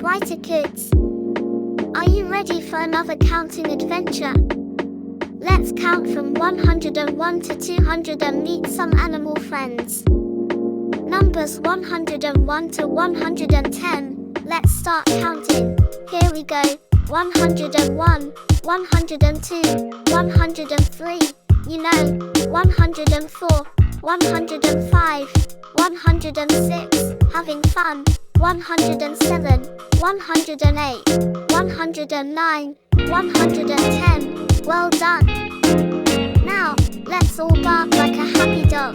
Brighterkids. Are you ready for another counting adventure? Let's count from 101 to 200 and meet some animal friends. Numbers 101 to 110. Let's start counting. Here we go. 101, 102, 103. You know, 104, 105, 106. Having fun. 107, 108, 109, 110. Well done. Now, let's all bark like a happy dog.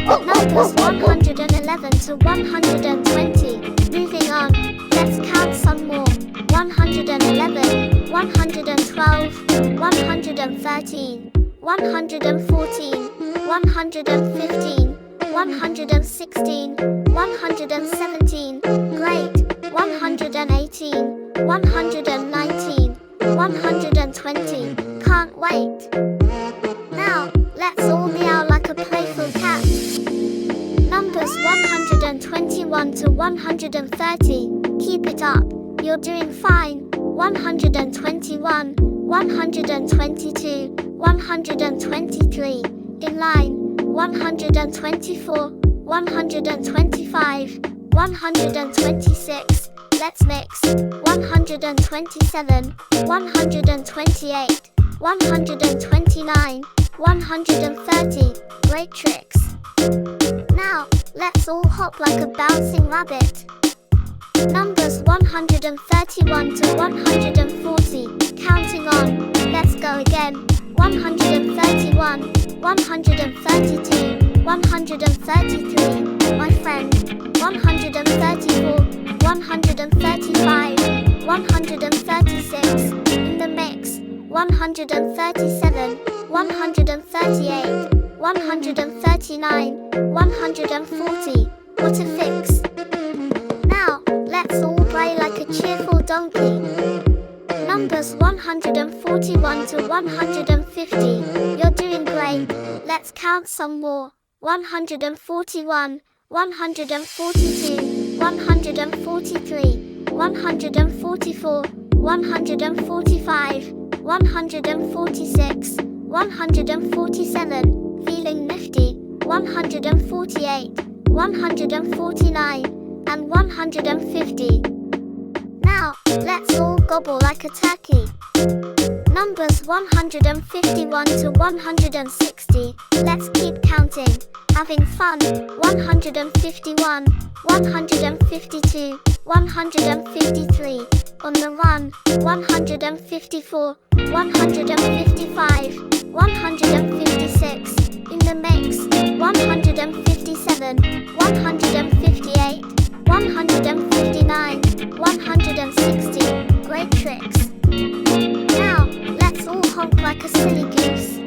Numbers 111 to 120. Moving on, let's count some more. 111, 112, 113, 114, 115, 116, 117. Great. 118, 119, 120. Can't wait. Now, let's all meow like a playful cat. Numbers 121 to 130. Keep it up. You're doing fine. 121, 122, 123. In line. 124, 125, 126. Let's mix. 127, 128, 129, 130. Great tricks. Now, let's all hop like a bouncing rabbit. Numbers 131 to 140. Counting on. Let's go again. 131, 132, 133. My friend. 134, 135, 136. In the mix. 137, 138, 139, 140. What a fix. Now, let's all bray like a cheerful donkey. Numbers 141 to 150. You're doing great. Let's count some more. 141, 142, 143, 144, 145, 146, 147. Feeling nifty. 148, 149, and 150. Now, let's all gobble like a turkey. Numbers 151 to 160. Let's keep counting. Having fun. 151, 152, 153. On the run. 154, 155, 156. In the mix. 157, 158, 159, 160. Great tricks. Now, let's all honk like a silly goose.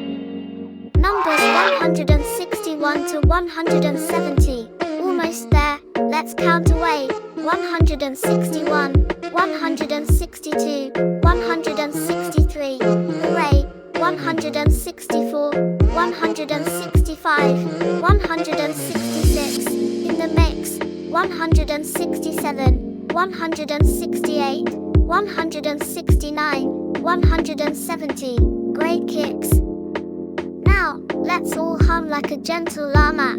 Numbers 161 to 170. Almost there. Let's count away. 161, 162, 163. Hooray. 164, 165, 166. In the mix. 167, 168, 169, 170. Great kicks. Now, let's all hum like a gentle llama.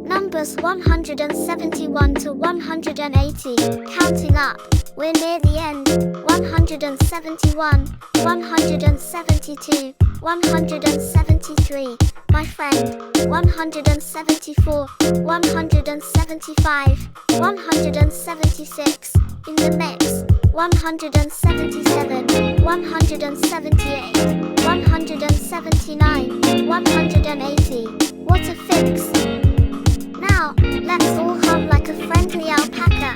Numbers 171 to 180. Counting up. We're near the end. 171, 172, 173. My friend. 174, 175, 176. In the mix. 177, 178, 179, 180. What a fix. Now, let's all hum like a friendly alpaca.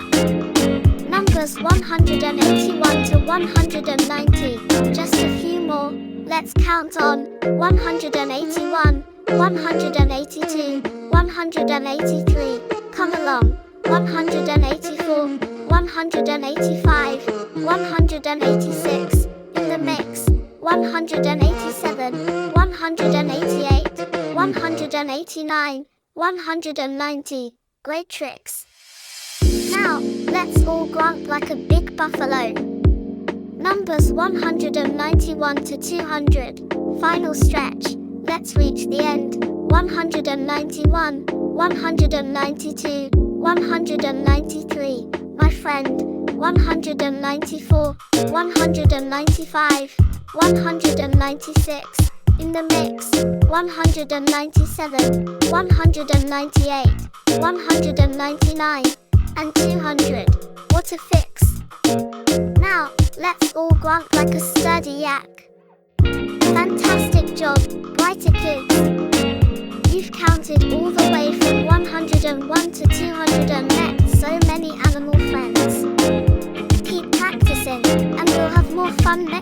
Numbers 181 to 190. Just a few more. Let's count on. 181, 182, 183. Come along. 184, 185, 186. In the mix. 187, 188, 189, 190. Great tricks. Now, let's all grunt like a big buffalo. Numbers 191 to 200, final stretch, let's reach the end. 191, 192, 193, my friend. 194, 195, 196, in the mix. 197, 198, 199, and 200, what a fix. Now, let's all grunt like a sturdy yak. Fantastic job, Brighterkids. You've counted all the way from 101 to 200 and met so many animal friends. Keep practicing, and we'll have more fun next